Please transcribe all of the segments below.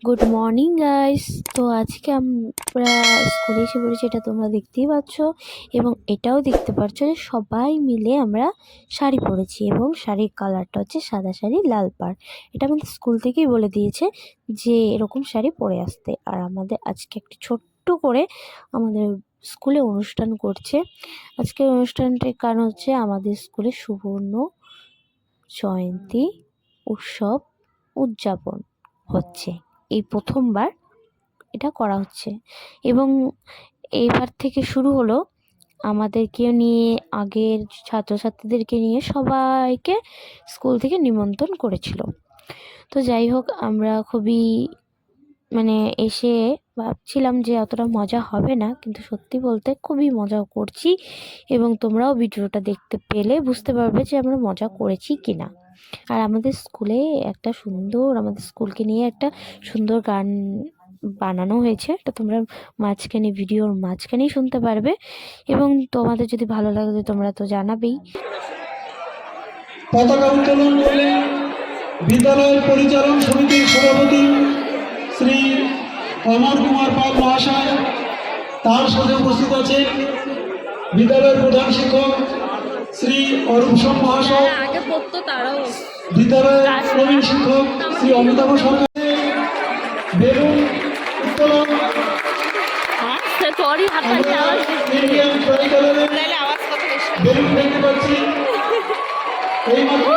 Good morning guys. তো আজকে আমরা স্কুলে এসে পড়েছি, এটা তোমরা দেখতেই পাচ্ছ এবং এটাও দেখতে পাচ্ছ যে সবাই মিলে আমরা শাড়ি পরেছি এবং শাড়ির কালারটা হচ্ছে সাদা শাড়ি লাল পাড়। এটা আমাদের স্কুল থেকেই বলে দিয়েছে যে এরকম শাড়ি পরে আসতে। আর আমাদের আজকে একটি ছোট্ট করে আমাদের স্কুলে অনুষ্ঠান করছে। আজকের অনুষ্ঠানটির কারণ হচ্ছে আমাদের স্কুলে সুবর্ণ জয়ন্তী উৎসব উদযাপন হচ্ছে। এই প্রথমবার এটা করা হচ্ছে এবং এইবার থেকে শুরু হলো। আমাদেরকে নিয়ে আগের ছাত্রছাত্রীদেরকে নিয়ে সবাইকে স্কুল থেকে নিমন্ত্রণ করেছিল। তো যাই হোক, আমরা খুবই এসে ভাবছিলাম যে অতটা মজা হবে না, কিন্তু সত্যি বলতে খুবই মজা করছি এবং তোমরাও ভিডিওটা দেখতে পেলে বুঝতে পারবে যে আমরা মজা করেছি কিনা। আর আমাদের স্কুলকে নিয়ে একটা সুন্দর গান বানানো হয়েছে, এটা তোমরা ভিডিওর মাঝখানেই শুনতে পারবে এবং তোমাদের যদি ভালো লাগে তোমরা তো জানাবেই। পতাকা উত্তোলন করলেন বিদ্যালয় পরিচালন সমিতির সভাপতি শ্রী অমর কুমার পাল মহাশয়। তার সাথে উপস্থিত আছেন বিদ্যালয়ের প্রধান শিক্ষক শ্রী অরূপ সোম মহাশয়, বিদ্যালয়ের প্রবীণ শিক্ষক শ্রী অমিতাভ সরকার। বেলুন উত্তোলন বেলুন দেখতে পাচ্ছি এই মাত্র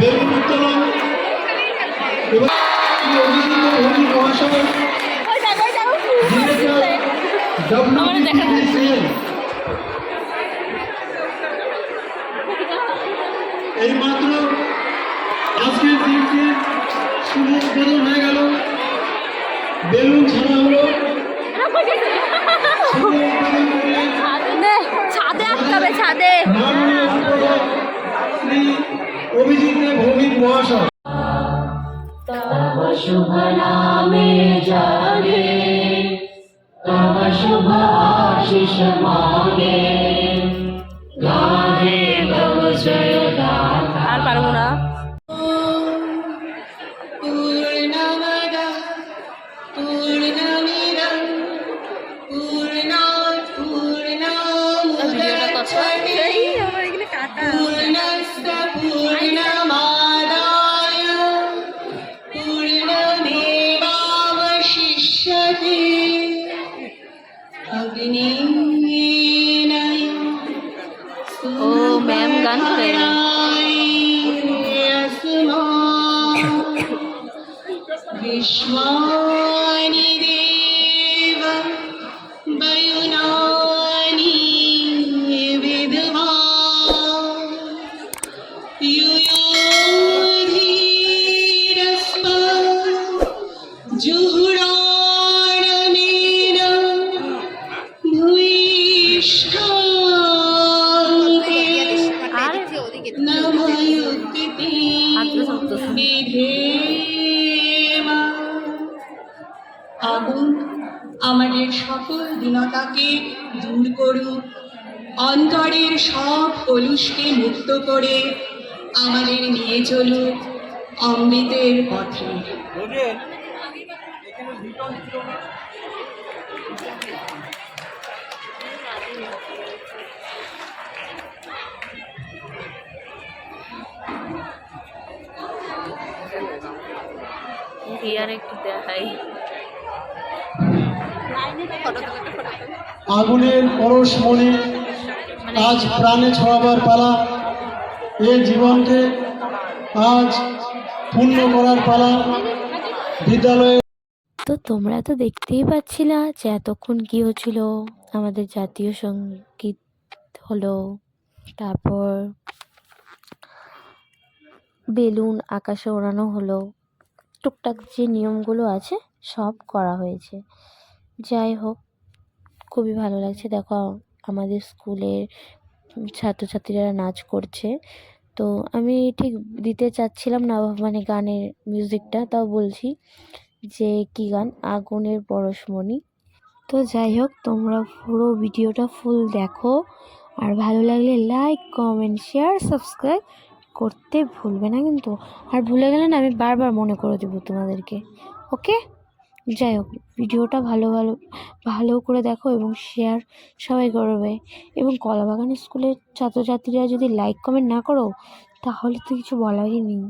বেলুন উত্তোলন এবং মহাশয় এই মাত্র আজকের দিনটি শুভ উদ্বোধন হয়ে গেল। বেলুন ছাড়া হলো শ্রী অভিজিৎ ভৌমিক মহাশয়। तव शुभ नामे जागे, तव शुभ आशीष मांगे, गाहे तव जय गाथा। আর পারবো না। पूर्णमदः पूर्णमिदं पूर्णात् पूर्णमुदच्यते पूर्णस्य पूर्णमादाय पूर्णमेवावशिष्यते। ও ম্যাম গান করে विश्वानि देव वयुनानि विद्वा युयोधीरस्व जुहुराणमेन भूयिष्ठान्ते नमयुक्ते विधेमा। আগুন আমাদের সকল দীনতাকে দূর করুক, অন্তরের সব কলুষকে মুক্ত করে আমাদের নিয়ে চলুক অমৃতের পথে। একটু দেখাই। আগুনের পরশমণি আজ প্রাণে ছড়াবার পালা, এ জীবনকে আজ পূর্ণ করার পালা। বিদ্যালয়ে তো তোমরা তো দেখতেই পাচ্ছিলা যে এতক্ষণ কি হচ্ছিল। আমাদের জাতীয় সঙ্গীত হলো, তারপর বেলুন আকাশে ওড়ানো হলো, টুকটাক যে নিয়মগুলো আছে সব করা হয়েছে। যাই হোক, খুবই ভালো লাগছে। দেখো আমাদের স্কুলের ছাত্রছাত্রীরা নাচ করছে। তো আমি ঠিক দিতে চাচ্ছিলাম না গানের মিউজিকটা, তাও বলছি যে কি গান, আগুনের পরশমণি তো যাই হোক, তোমরা পুরো ভিডিওটা ফুল দেখো, আর ভালো লাগলে লাইক, কমেন্ট, শেয়ার, সাবস্ক্রাইব করতে ভুলবে না কিন্তু। আর ভুলে গেলে না আমি বারবার মনে করে দেবো তোমাদেরকে, ওকে? যাই হোক, ভিডিওটা ভালো করে দেখো এবং শেয়ার সবাই করবে। এবং কলাবাগান স্কুলের ছাত্রছাত্রীরা যদি লাইক কমেন্ট না করো তাহলে তো কিছু বলারই নেই।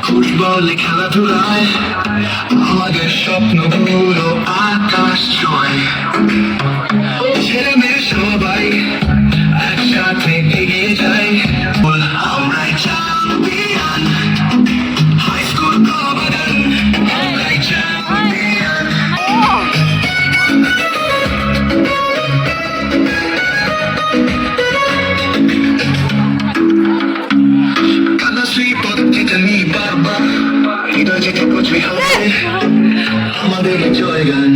ফুটবলে খেলাধুলায় আমাদের স্বপ্নগুলো আকাশ ছোঁয়। ছেলে মেয়ে সবাই একসাথে এগিয়ে যায়, আমরাই চ্যাম্পিয়ন। হাই স্কুল কবাগান, আমরাই চ্যাম্পিয়ন। কানাশ্রী পথে জানি বারবার, হৃদয় যেতে কুচবি হবে আমাদের জয়গান।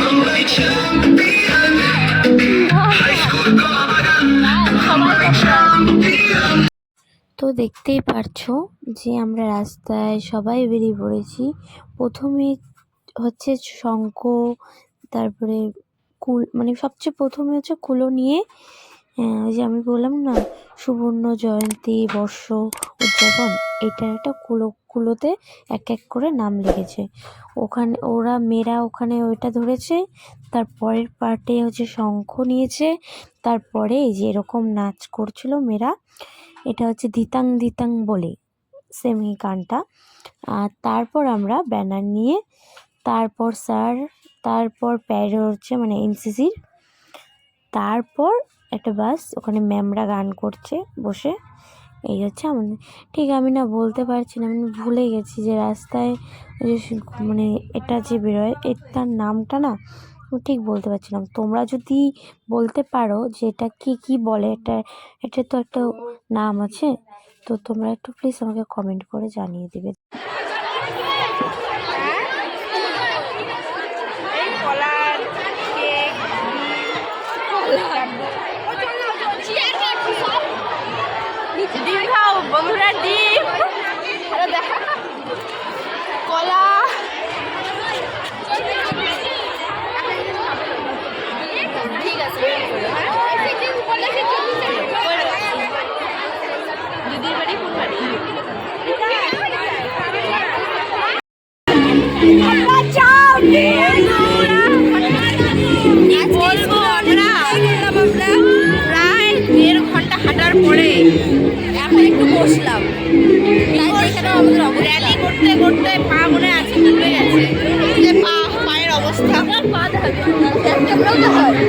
আমরাই চ্যাম্পিয়ন, হাই স্কুল কবাগান, আমরাই চ্যাম্পিয়ন। তো দেখতেই পারছো যে আমরা রাস্তায় সবাই বেরিয়ে পড়েছি। প্রথমে হচ্ছে শঙ্খ, তারপরে কুল, মানে সবচেয়ে প্রথমে হচ্ছে কুলো নিয়ে ওই যে আমি বললাম না সুবর্ণ জয়ন্তী বর্ষ উদযাপন, এটার একটা বাসগুলোতে এক এক করে নাম লিখেছে। ওখানে ওরা মেয়েরা ওখানে ওইটা ধরেছে, তারপরের পার্টে হচ্ছে শঙ্খ নিয়েছে, তারপরে এই যে এরকম নাচ করছিল মেয়েরা, এটা হচ্ছে ধিতাং ধিতাং বলে সেম এই গানটা। আর তারপর আমরা ব্যানার নিয়ে, তারপর স্যার, তারপর প্যারেড হচ্ছে মানে এনসিসির, তারপর একটা বাস, ওখানে ম্যামরা গান করছে বসে। এই হচ্ছে আমাদের, ঠিক আমি না বলতে পারছি না, আমি ভুলে গেছি যে রাস্তায় ওই যে মানে এটা যে বেরোয় এটার নামটা না আমি ঠিক বলতে পারছিলাম। তোমরা যদি বলতে পারো যে এটা কি বলে, এটা তো একটা নাম আছে, তো তোমরা একটু প্লিজ আমাকে কমেন্ট করে জানিয়ে দেবে। ডিম খাও বন্ধুরা, ডিম দেখা, কলা, ঠিক আছে দিদির বাড়ি কোন বাড়ি? বলবো আমরা প্রায় 1.5 ঘন্টা হাঁটার পরে এখন একটু বসলাম। র্যালি করতে করতে পা মনে আছে ফুলে গেছে, যে পায়ের অবস্থা। পা দেখাবে